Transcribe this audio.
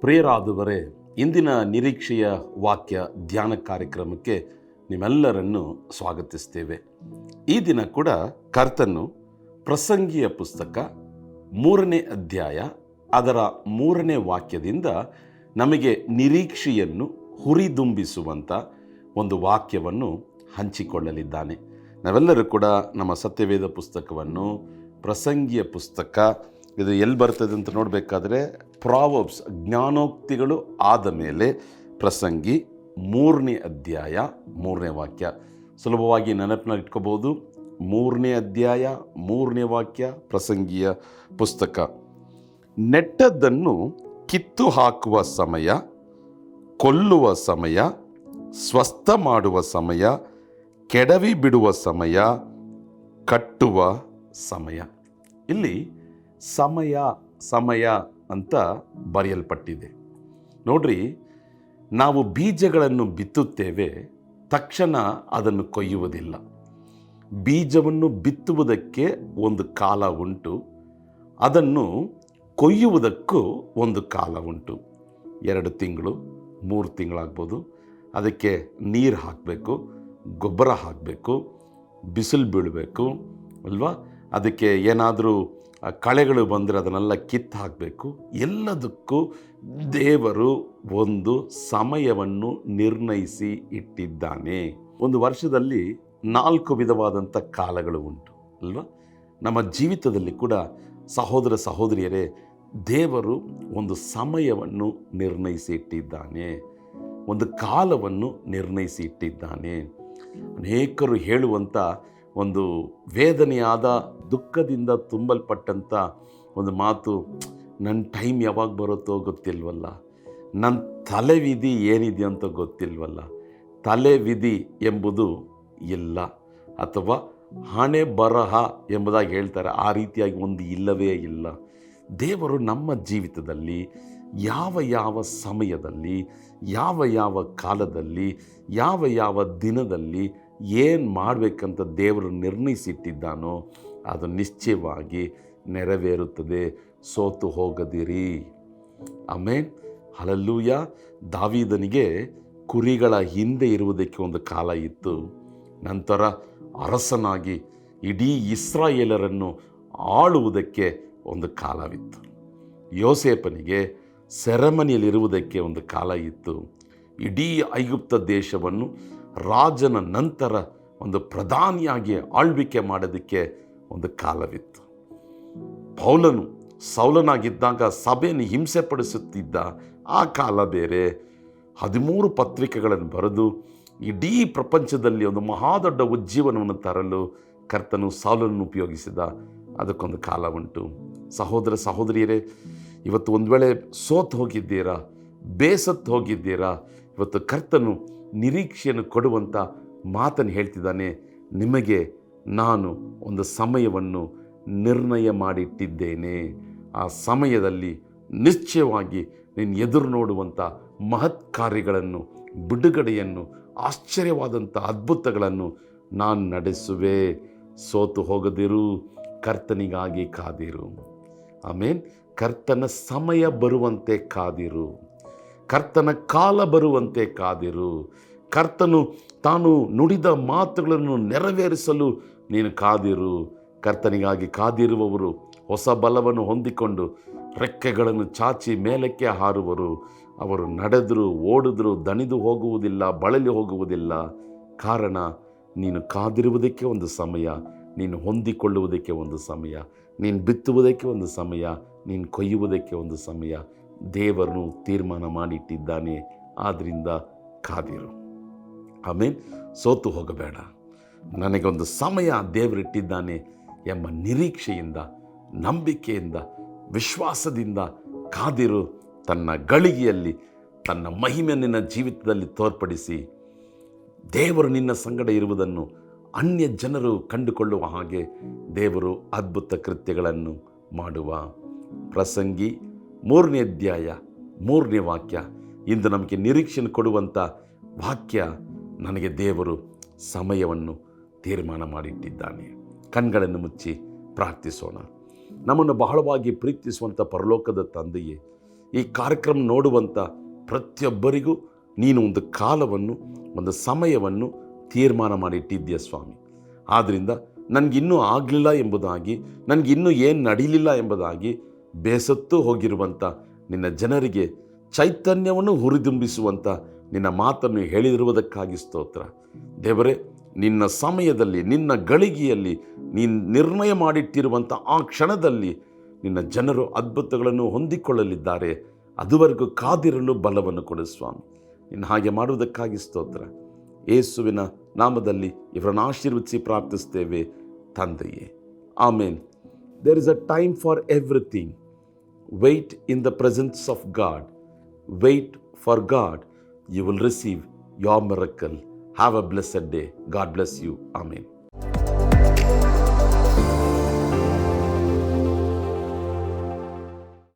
ಪ್ರಿಯರಾದವರೇ, ಇಂದಿನ ನಿರೀಕ್ಷೆಯ ವಾಕ್ಯ ಧ್ಯಾನ ಕಾರ್ಯಕ್ರಮಕ್ಕೆ ನಿಮ್ಮೆಲ್ಲರನ್ನು ಸ್ವಾಗತಿಸ್ತೇವೆ. ಈ ದಿನ ಕೂಡ ಕರ್ತನು ಪ್ರಸಂಗಿಯ ಪುಸ್ತಕ 3ನೇ ಅಧ್ಯಾಯ ಅದರ 3ನೇ ವಾಕ್ಯದಿಂದ ನಮಗೆ ನಿರೀಕ್ಷೆಯನ್ನು ಹುರಿದುಂಬಿಸುವಂಥ ಒಂದು ವಾಕ್ಯವನ್ನು ಹಂಚಿಕೊಳ್ಳಲಿದ್ದಾನೆ. ನಾವೆಲ್ಲರೂ ಕೂಡ ನಮ್ಮ ಸತ್ಯವೇದ ಪುಸ್ತಕವನ್ನು ಪ್ರಸಂಗಿಯ ಪುಸ್ತಕ ಇದು ಎಲ್ಲಿ ಬರ್ತದೆ ಅಂತ ನೋಡಬೇಕಾದ್ರೆ ಪ್ರಾವರ್ಬ್ಸ್ ಜ್ಞಾನೋಕ್ತಿಗಳು ಆದ ಮೇಲೆ ಪ್ರಸಂಗಿ 3ನೇ ಅಧ್ಯಾಯ 3ನೇ ವಾಕ್ಯ ಸುಲಭವಾಗಿ ನೆನಪಿನಲ್ಲಿ ಇಟ್ಕೋಬಹುದು. 3ನೇ ಅಧ್ಯಾಯ 3ನೇ ವಾಕ್ಯ ಪ್ರಸಂಗಿಯ ಪುಸ್ತಕ. ನೆಟ್ಟದ್ದನ್ನು ಕಿತ್ತು ಹಾಕುವ ಸಮಯ, ಕೊಲ್ಲುವ ಸಮಯ, ಸ್ವಸ್ಥ ಮಾಡುವ ಸಮಯ, ಕೆಡವಿ ಬಿಡುವ ಸಮಯ, ಕಟ್ಟುವ ಸಮಯ. ಇಲ್ಲಿ ಸಮಯ ಅಂತ ಬರೆಯಲ್ಪಟ್ಟಿದೆ. ನೋಡ್ರಿ, ನಾವು ಬೀಜಗಳನ್ನು ಬಿತ್ತುತ್ತೇವೆ, ತಕ್ಷಣ ಅದನ್ನು ಕೊಯ್ಯುವುದಿಲ್ಲ. ಬೀಜವನ್ನು ಬಿತ್ತುವುದಕ್ಕೆ ಒಂದು ಕಾಲ ಉಂಟು, ಅದನ್ನು ಕೊಯ್ಯುವುದಕ್ಕೂ ಒಂದು ಕಾಲ ಉಂಟು. 2 ತಿಂಗಳು 3 ತಿಂಗಳಾಗ್ಬೋದು. ಅದಕ್ಕೆ ನೀರು ಹಾಕಬೇಕು, ಗೊಬ್ಬರ ಹಾಕಬೇಕು, ಬಿಸಿಲು ಬೀಳಬೇಕು ಅಲ್ವಾ. ಅದಕ್ಕೆ ಏನಾದರೂ ಕಳೆಗಳು ಬಂದರೆ ಅದನ್ನೆಲ್ಲ ಕಿತ್ತು ಹಾಕಬೇಕು. ಎಲ್ಲದಕ್ಕೂ ದೇವರು ಒಂದು ಸಮಯವನ್ನು ನಿರ್ಣಯಿಸಿ ಇಟ್ಟಿದ್ದಾನೆ. ಒಂದು ವರ್ಷದಲ್ಲಿ 4 ವಿಧವಾದಂಥ ಕಾಲಗಳು ಉಂಟು ಅಲ್ವಾ. ನಮ್ಮ ಜೀವಿತದಲ್ಲಿ ಕೂಡ ಸಹೋದರ ಸಹೋದರಿಯರೇ, ದೇವರು ಒಂದು ಸಮಯವನ್ನು ನಿರ್ಣಯಿಸಿ ಇಟ್ಟಿದ್ದಾನೆ, ಒಂದು ಕಾಲವನ್ನು ನಿರ್ಣಯಿಸಿ ಇಟ್ಟಿದ್ದಾನೆ. ಅನೇಕರು ಹೇಳುವಂಥ ಒಂದು ವೇದನೆಯಾದ ದುಃಖದಿಂದ ತುಂಬಲ್ಪಟ್ಟಂಥ ಒಂದು ಮಾತು, ನನ್ನ ಟೈಮ್ ಯಾವಾಗ ಬರುತ್ತೋ ಗೊತ್ತಿಲ್ವಲ್ಲ, ನನ್ನ ತಲೆವಿಧಿ ಏನಿದೆ ಅಂತ ಗೊತ್ತಿಲ್ವಲ್ಲ. ತಲೆವಿಧಿ ಎಂಬುದು ಇಲ್ಲ, ಅಥವಾ ಹಣೆ ಬರಹ ಎಂಬುದಾಗಿ ಹೇಳ್ತಾರೆ. ಆ ರೀತಿಯಾಗಿ ಒಂದು ಇಲ್ಲವೇ ಇಲ್ಲ. ದೇವರು ನಮ್ಮ ಜೀವಿತದಲ್ಲಿ ಯಾವ ಸಮಯದಲ್ಲಿ, ಯಾವ ಕಾಲದಲ್ಲಿ, ಯಾವ ದಿನದಲ್ಲಿ ಏನು ಮಾಡಬೇಕಂತ ದೇವರು ನಿರ್ಣಯಿಸಿಟ್ಟಿದ್ದಾನೋ ಅದು ನಿಶ್ಚಯವಾಗಿ ನೆರವೇರುತ್ತದೆ. ಸೋತು ಹೋಗದಿರಿ. Amen, hallelujah. ದಾವೀದನಿಗೆ ಕುರಿಗಳ ಹಿಂದೆ ಇರುವುದಕ್ಕೆ ಒಂದು ಕಾಲ ಇತ್ತು. ನಂತರ ಅರಸನಾಗಿ ಇಡೀ ಇಸ್ರಾಯೇಲರನ್ನು ಆಳುವುದಕ್ಕೆ ಒಂದು ಕಾಲವಿತ್ತು. ಯೋಸೇಫನಿಗೆ ಸೆರೆಮನೆಯಲ್ಲಿರುವುದಕ್ಕೆ ಒಂದು ಕಾಲ ಇತ್ತು. ಇಡೀ ಐಗುಪ್ತ ದೇಶವನ್ನು ರಾಜನ ನಂತರ ಒಂದು ಪ್ರಧಾನಿಯಾಗಿ ಆಳ್ವಿಕೆ ಮಾಡೋದಕ್ಕೆ ಒಂದು ಕಾಲವಿತ್ತು. ಪೌಲನು ಸೌಲನಾಗಿದ್ದಾಗ ಸಭೆಯನ್ನು ಹಿಂಸೆ ಪಡಿಸುತ್ತಿದ್ದ ಆ ಕಾಲ ಬೇರೆ. 13 ಪತ್ರಿಕೆಗಳನ್ನು ಬರೆದು ಇಡೀ ಪ್ರಪಂಚದಲ್ಲಿ ಒಂದು ಮಹಾದೊಡ್ಡ ಉಜ್ಜೀವನವನ್ನು ತರಲು ಕರ್ತನು ಸೌಲನನ್ನು ಉಪಯೋಗಿಸಿದ, ಅದಕ್ಕೊಂದು ಕಾಲ ಉಂಟು. ಸಹೋದರ ಸಹೋದರಿಯರೇ, ಇವತ್ತು ಒಂದು ವೇಳೆ ಸೋತು ಹೋಗಿದ್ದೀರಾ, ಬೇಸತ್ತು ಹೋಗಿದ್ದೀರಾ, ಇವತ್ತು ಕರ್ತನು ನಿರೀಕ್ಷೆಯನ್ನು ಕೊಡುವಂಥ ಮಾತನ್ನು ಹೇಳ್ತಿದ್ದಾನೆ. ನಿಮಗೆ ನಾನು ಒಂದು ಸಮಯವನ್ನು ನಿರ್ಣಯ ಮಾಡಿಟ್ಟಿದ್ದೇನೆ. ಆ ಸಮಯದಲ್ಲಿ ನಿಶ್ಚಯವಾಗಿ ನೀನು ಎದುರು ನೋಡುವಂಥ ಮಹತ್ ಕಾರ್ಯಗಳನ್ನು, ಬಿಡುಗಡೆಯನ್ನು, ಆಶ್ಚರ್ಯವಾದಂಥ ಅದ್ಭುತಗಳನ್ನು ನಾನು ನಡೆಸುವೆ. ಸೋತು ಹೋಗದಿರು, ಕರ್ತನಿಗಾಗಿ ಕಾದಿರು. ಆಮೇನ್. ಕರ್ತನ ಸಮಯ ಬರುವಂತೆ ಕಾದಿರು, ಕರ್ತನ ಕಾಲ ಬರುವಂತೆ ಕಾದಿರು. ಕರ್ತನು ತಾನು ನುಡಿದ ಮಾತುಗಳನ್ನು ನೆರವೇರಿಸಲು ನೀನು ಕಾದಿರು. ಕರ್ತನಿಗಾಗಿ ಕಾದಿರುವವರು ಹೊಸ ಬಲವನ್ನು ಹೊಂದಿಕೊಂಡು ರೆಕ್ಕೆಗಳನ್ನು ಚಾಚಿ ಮೇಲಕ್ಕೆ ಹಾರುವರು. ಅವರು ನಡೆದರೂ ಓಡಿದರೂ ದಣಿದು ಹೋಗುವುದಿಲ್ಲ, ಬಳಲಿ ಹೋಗುವುದಿಲ್ಲ. ಕಾರಣ ನೀನು ಕಾದಿರುವುದಕ್ಕೆ ಒಂದು ಸಮಯ, ನೀನು ಹೊಂದಿಕೊಳ್ಳುವುದಕ್ಕೆ ಒಂದು ಸಮಯ, ನೀನು ಬಿತ್ತುವುದಕ್ಕೆ ಒಂದು ಸಮಯ, ನೀನು ಕೊಯ್ಯುವುದಕ್ಕೆ ಒಂದು ಸಮಯ ದೇವರನ್ನು ತೀರ್ಮಾನ ಮಾಡಿಟ್ಟಿದ್ದಾನೆ. ಆದ್ದರಿಂದ ಕಾದಿರು. ಆಮೇನ್. ಸೋತು ಹೋಗಬೇಡ. ನನಗೊಂದು ಸಮಯ ದೇವರಿಟ್ಟಿದ್ದಾನೆ ಎಂಬ ನಿರೀಕ್ಷೆಯಿಂದ, ನಂಬಿಕೆಯಿಂದ, ವಿಶ್ವಾಸದಿಂದ ಕಾದಿರು. ತನ್ನ ಗಳಿಗೆಯಲ್ಲಿ ತನ್ನ ಮಹಿಮೆ ನಿನ್ನ ಜೀವಿತದಲ್ಲಿ ತೋರ್ಪಡಿಸಿ ದೇವರು ನಿನ್ನ ಸಂಗಡ ಇರುವುದನ್ನು ಅನ್ಯ ಜನರು ಕಂಡುಕೊಳ್ಳುವ ಹಾಗೆ ದೇವರು ಅದ್ಭುತ ಕೃತ್ಯಗಳನ್ನು ಮಾಡುವ. ಪ್ರಸಂಗಿ 3ನೇ ಅಧ್ಯಾಯ 3ನೇ ವಾಕ್ಯ ಇಂದು ನಮಗೆ ನಿರೀಕ್ಷೆಯನ್ನು ಕೊಡುವಂಥ ವಾಕ್ಯ. ನನಗೆ ದೇವರು ಸಮಯವನ್ನು ತೀರ್ಮಾನ ಮಾಡಿಟ್ಟಿದ್ದಾನೆ. ಕಣ್ಗಳನ್ನು ಮುಚ್ಚಿ ಪ್ರಾರ್ಥಿಸೋಣ. ನಮ್ಮನ್ನು ಬಹಳವಾಗಿ ಪ್ರೀತಿಸುವಂಥ ಪರಲೋಕದ ತಂದೆಯೇ, ಈ ಕಾರ್ಯಕ್ರಮ ನೋಡುವಂಥ ಪ್ರತಿಯೊಬ್ಬರಿಗೂ ನೀನು ಒಂದು ಕಾಲವನ್ನು, ಒಂದು ಸಮಯವನ್ನು ತೀರ್ಮಾನ ಮಾಡಿಟ್ಟಿದ್ದೀಯ ಸ್ವಾಮಿ. ಆದ್ದರಿಂದ ನನಗಿನ್ನೂ ಆಗಲಿಲ್ಲ ಎಂಬುದಾಗಿ, ನನಗಿನ್ನೂ ಏನು ನಡೀಲಿಲ್ಲ ಎಂಬುದಾಗಿ ಬೇಸತ್ತು ಹೋಗಿರುವಂಥ ನಿನ್ನ ಜನರಿಗೆ ಚೈತನ್ಯವನ್ನು ಹುರಿದುಂಬಿಸುವಂಥ ನಿನ್ನ ಮಾತನ್ನು ಹೇಳಿರುವುದಕ್ಕಾಗಿ ಸ್ತೋತ್ರ. ದೇವರೇ, ನಿನ್ನ ಸಮಯದಲ್ಲಿ, ನಿನ್ನ ಗಳಿಗೆಯಲ್ಲಿ, ನೀನು ನಿರ್ಣಯ ಮಾಡಿಟ್ಟಿರುವಂಥ ಆ ಕ್ಷಣದಲ್ಲಿ ನಿನ್ನ ಜನರು ಅದ್ಭುತಗಳನ್ನು ಹೊಂದಿಕೊಳ್ಳಲಿದ್ದಾರೆ. ಅದುವರೆಗೂ ಕಾದಿರಲು ಬಲವನ್ನು ಕೊಡು ಸ್ವಾಮಿ. ನಿನ್ನ ಹಾಗೆ ಮಾಡುವುದಕ್ಕಾಗಿ ಸ್ತೋತ್ರ. ಯೇಸುವಿನ ನಾಮದಲ್ಲಿ ಇವರನ್ನು ಆಶೀರ್ವದಿಸಿ ಪ್ರಾರ್ಥಿಸ್ತೇವೆ ತಂದೆಯೇ, ಆಮೇನ್. There is a time for everything. Wait in the presence of God. Wait for God. You will receive your miracle. Have a blessed day. God bless you. Amen.